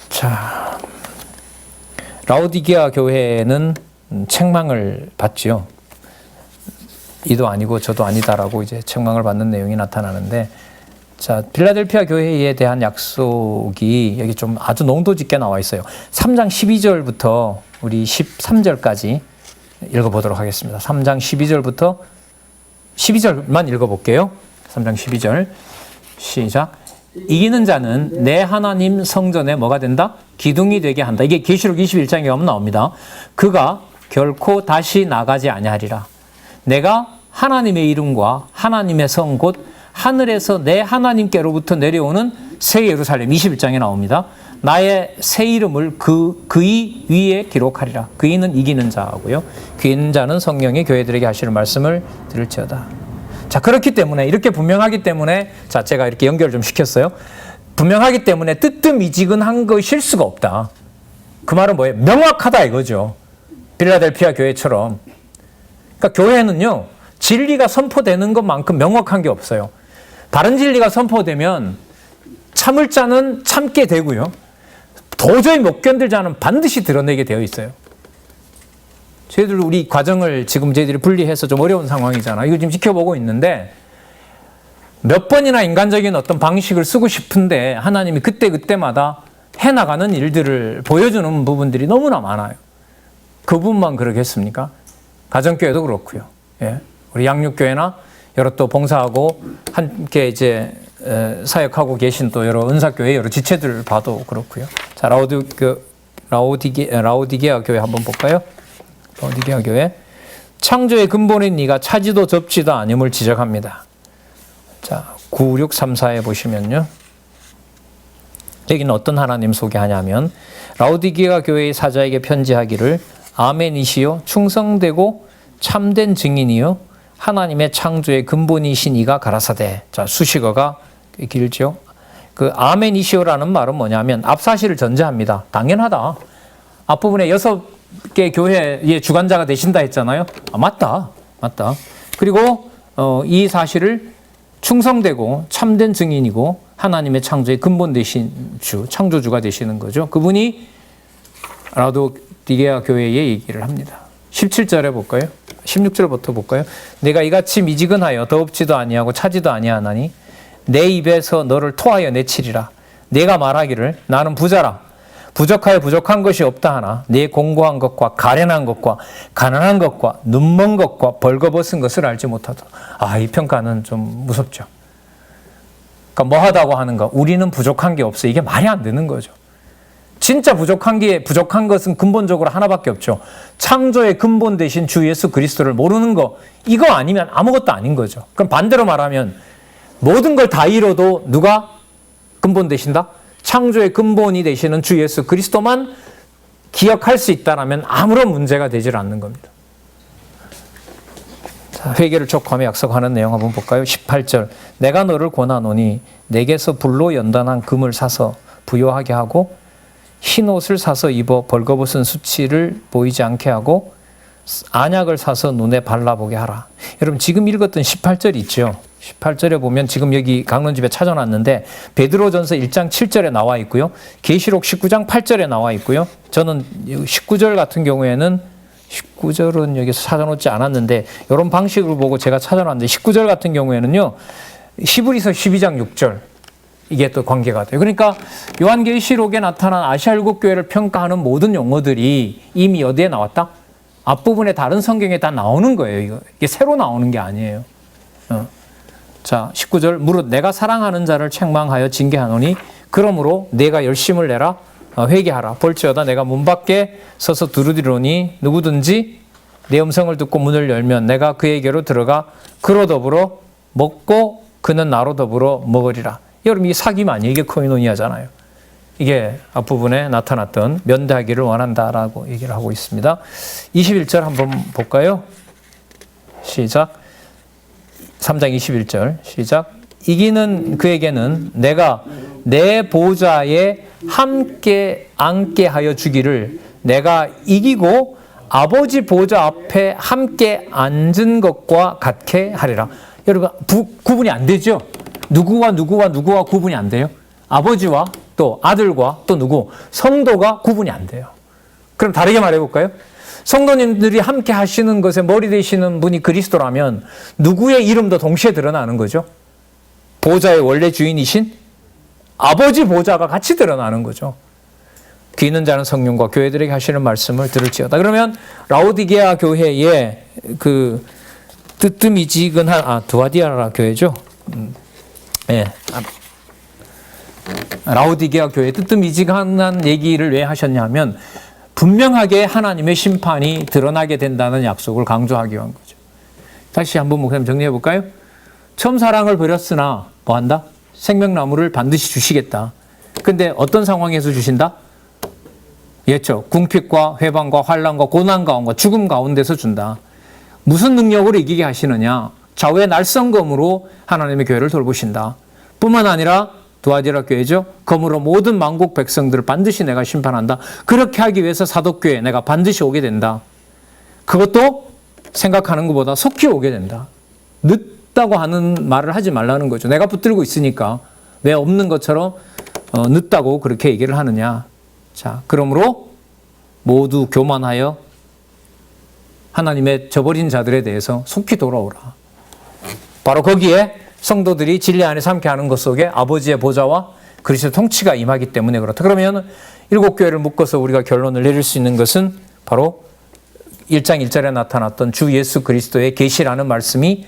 Speaker 1: 자, 라오디게아 교회는 책망을 받지요. 이도 아니고 저도 아니다라고 이제 책망을 받는 내용이 나타나는데, 자, 빌라델피아 교회에 대한 약속이 여기 좀 아주 농도 짙게 나와 있어요. 3장 12절부터 우리 13절까지 읽어보도록 하겠습니다. 3장 12절부터 12절만 읽어볼게요. 3장 12절 시작. 이기는 자는 내 하나님 성전에 뭐가 된다? 기둥이 되게 한다. 이게 계시록 21장에 가면 나옵니다. 그가 결코 다시 나가지 아니하리라. 내가 하나님의 이름과 하나님의 성 곧 하늘에서 내 하나님께로부터 내려오는 새 예루살렘 21장에 나옵니다. 나의 새 이름을 그의 위에 기록하리라. 그이는 이기는 자고요. 이기는 자는 성령이 교회들에게 하시는 말씀을 들을지어다. 자, 그렇기 때문에 이렇게 분명하기 때문에, 자, 제가 이렇게 연결을 좀 시켰어요. 분명하기 때문에 뜨뜻미지근한 것일 수가 없다. 그 말은 뭐예요? 명확하다 이거죠. 빌라델피아 교회처럼. 그러니까 교회는요, 진리가 선포되는 것만큼 명확한 게 없어요. 다른 진리가 선포되면 참을 자는 참게 되고요. 도저히 못 견딜 자는 반드시 드러내게 되어 있어요. 저희들 우리 과정을 지금 저희들이 분리해서 좀 어려운 상황이잖아. 이거 지금 지켜보고 있는데 몇 번이나 인간적인 어떤 방식을 쓰고 싶은데 하나님이 그때마다 해나가는 일들을 보여주는 부분들이 너무나 많아요. 그 부분만 그러겠습니까? 가정교회도 그렇고요. 예. 우리 양육교회나 여러 또 봉사하고 함께 이제 사역하고 계신 또 여러 은사교회 여러 지체들 봐도 그렇고요. 자, 라오디게아 교회 한번 볼까요? 라오디게아 교회. 창조의 근본인 네가 차지도 접지도 아님을 지적합니다. 자, 9, 6, 3, 4에 보시면요. 여기는 어떤 하나님 소개하냐면 라오디게아 교회의 사자에게 편지하기를 아멘이시요 충성되고 참된 증인이요 하나님의 창조의 근본이신 이가 가라사대. 자, 수식어가 길죠. 그 아멘이시오라는 말은 뭐냐면 앞사실을 전제합니다. 당연하다. 앞부분에 6개 교회의 주관자가 되신다 했잖아요. 아, 맞다. 그리고 이 사실을 충성되고 참된 증인이고 하나님의 창조의 근본 되신 주, 창조주가 되시는 거죠. 그분이 라오디게아 교회에 얘기를 합니다. 17절에 볼까요? 16절부터 볼까요? 내가 이같이 미지근하여 더럽지도 아니하고 차지도 아니하나니 내 입에서 너를 토하여 내치리라. 내가 말하기를 나는 부자라. 부족하여 부족한 것이 없다 하나 내 공고한 것과 가련한 것과 가난한 것과 눈먼 것과 벌거벗은 것을 알지 못하다. 아, 이 평가는 좀 무섭죠. 그러니까 뭐하다고 하는 거. 우리는 부족한 게 없어. 이게 말이 안 되는 거죠. 진짜 부족한 것은 근본적으로 하나밖에 없죠. 창조의 근본 되신 주 예수 그리스도를 모르는 거, 이거 아니면 아무것도 아닌 거죠. 그럼 반대로 말하면 모든 걸 다 잃어도 누가 근본 되신다? 창조의 근본이 되시는 주 예수 그리스도만 기억할 수 있다라면 아무런 문제가 되질 않는 겁니다. 자, 회개를 촉구하며 약속하는 내용 한번 볼까요? 18절. 내가 너를 권하노니 내게서 불로 연단한 금을 사서 부요하게 하고 흰 옷을 사서 입어 벌거벗은 수치를 보이지 않게 하고 안약을 사서 눈에 발라보게 하라. 여러분 지금 읽었던 18절 있죠? 18절에 보면 지금 여기 강론집에 찾아놨는데 베드로전서 1장 7절에 나와 있고요. 계시록 19장 8절에 나와 있고요. 저는 19절 같은 경우에는 19절은 여기서 찾아놓지 않았는데 이런 방식을 보고 제가 찾아놨는데 19절 같은 경우에는요. 히브리서 12장 6절 이게 또 관계가 돼요. 그러니까 요한계시록에 나타난 아시아 일곱 교회를 평가하는 모든 용어들이 이미 어디에 나왔다? 앞부분에 다른 성경에 다 나오는 거예요. 이게 새로 나오는 게 아니에요. 자, 19절 무릇 내가 사랑하는 자를 책망하여 징계하노니 그러므로 내가 열심을 내라 회개하라. 볼지어다 내가 문 밖에 서서 두루리로니 누구든지 내 음성을 듣고 문을 열면 내가 그에게로 들어가 그로 더불어 먹고 그는 나로 더불어 먹으리라. 여러분 이게 사귐 아니에요? 이게 코이노니아잖아요. 이게 앞부분에 나타났던 면대하기를 원한다라고 얘기를 하고 있습니다. 21절 한번 볼까요? 시작. 3장 21절 시작. 이기는 그에게는 내가 내 보좌에 함께 앉게 하여 주기를 내가 이기고 아버지 보좌 앞에 함께 앉은 것과 같게 하리라. 여러분 구분이 안 되죠? 누구와 구분이 안 돼요? 아버지와 또 아들과 또 누구? 성도가 구분이 안 돼요. 그럼 다르게 말해볼까요? 성도님들이 함께 하시는 것에 머리 되시는 분이 그리스도라면 누구의 이름도 동시에 드러나는 거죠? 보좌의 원래 주인이신 아버지 보좌가 같이 드러나는 거죠. 귀 있는 자는 성령과 교회들에게 하시는 말씀을 들을지어다. 그러면 라오디게아 교회의 그 뜨뜻미지근한 두아디아라 교회죠. 예. 라오디게아 교회 뜨뜻미지근한 얘기를 왜 하셨냐면 분명하게 하나님의 심판이 드러나게 된다는 약속을 강조하기 위한 거죠. 다시 한번 목사님 정리해 볼까요? 처음 사랑을 버렸으나 뭐 한다? 생명나무를 반드시 주시겠다. 근데 어떤 상황에서 주신다? 그렇죠. 궁핍과 회방과 환난과 고난 가운데 죽음 가운데서 준다. 무슨 능력으로 이기게 하시느냐? 좌우의 날성검으로 하나님의 교회를 돌보신다. 뿐만 아니라 두아디라 교회죠. 검으로 모든 만국 백성들을 반드시 내가 심판한다. 그렇게 하기 위해서 사독교회 내가 반드시 오게 된다. 그것도 생각하는 것보다 속히 오게 된다. 늦다고 하는 말을 하지 말라는 거죠. 내가 붙들고 있으니까 왜 없는 것처럼 늦다고 그렇게 얘기를 하느냐. 자, 그러므로 모두 교만하여 하나님의 저버린 자들에 대해서 속히 돌아오라. 바로 거기에 성도들이 진리 안에서 함께 하는 것 속에 아버지의 보좌와 그리스도의 통치가 임하기 때문에 그렇다. 그러면 일곱 교회를 묶어서 우리가 결론을 내릴 수 있는 것은 바로 1장 1절에 나타났던 주 예수 그리스도의 계시라는 말씀이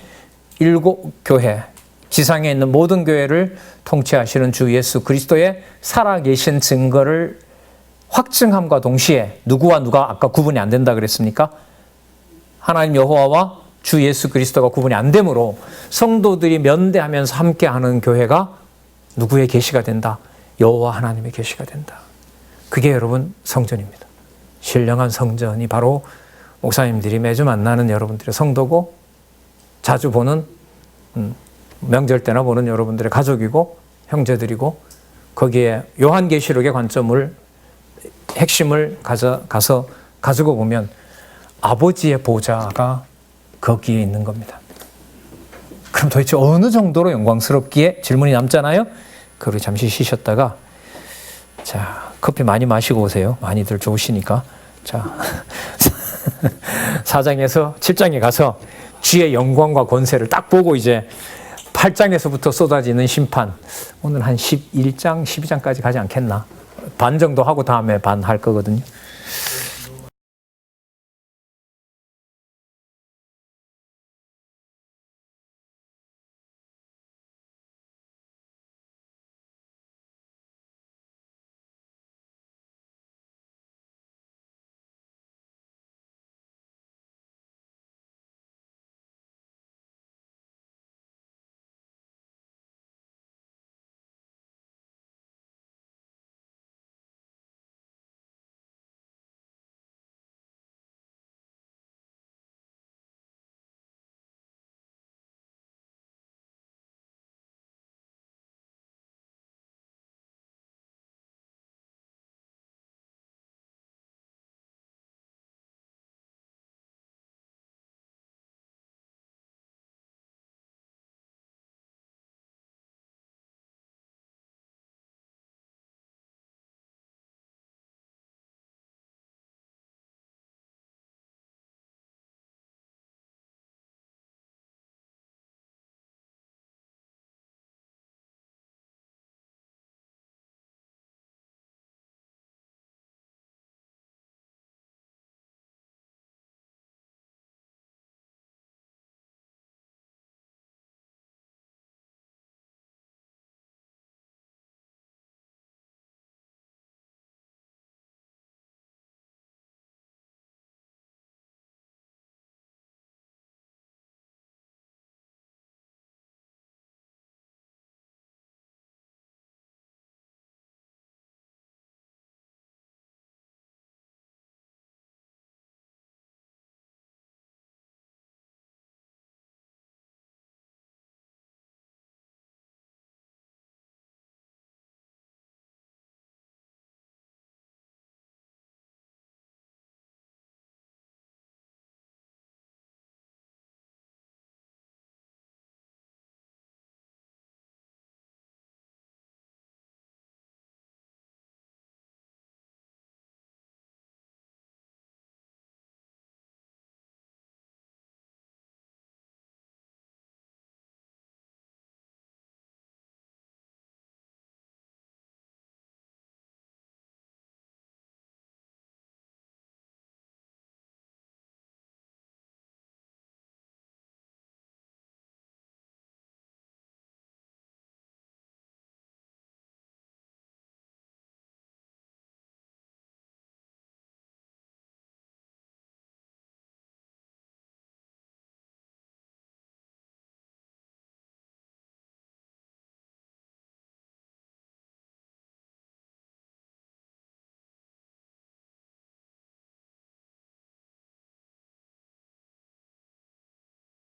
Speaker 1: 일곱 교회, 지상에 있는 모든 교회를 통치하시는 주 예수 그리스도의 살아계신 증거를 확증함과 동시에 누구와 누가 아까 구분이 안 된다 그랬습니까? 하나님 여호와와 주 예수 그리스도가 구분이 안 되므로 성도들이 면대하면서 함께하는 교회가 누구의 계시가 된다? 여호와 하나님의 계시가 된다. 그게 여러분 성전입니다. 신령한 성전이 바로 목사님들이 매주 만나는 여러분들의 성도고 자주 보는 명절 때나 보는 여러분들의 가족이고 형제들이고 거기에 요한계시록의 관점을 핵심을 가서 가지고 보면 아버지의 보좌가 거기에 있는 겁니다. 그럼 도대체 어느 정도로 영광스럽기에 질문이 남잖아요. 그리고 잠시 쉬셨다가 자 커피 많이 마시고 오세요. 많이들 좋으시니까. 자 4장에서 7장에 가서 주의 영광과 권세를 딱 보고 이제 8장에서부터 쏟아지는 심판. 오늘 한 11장, 12장까지 가지 않겠나. 반 정도 하고 다음에 반 할 거거든요.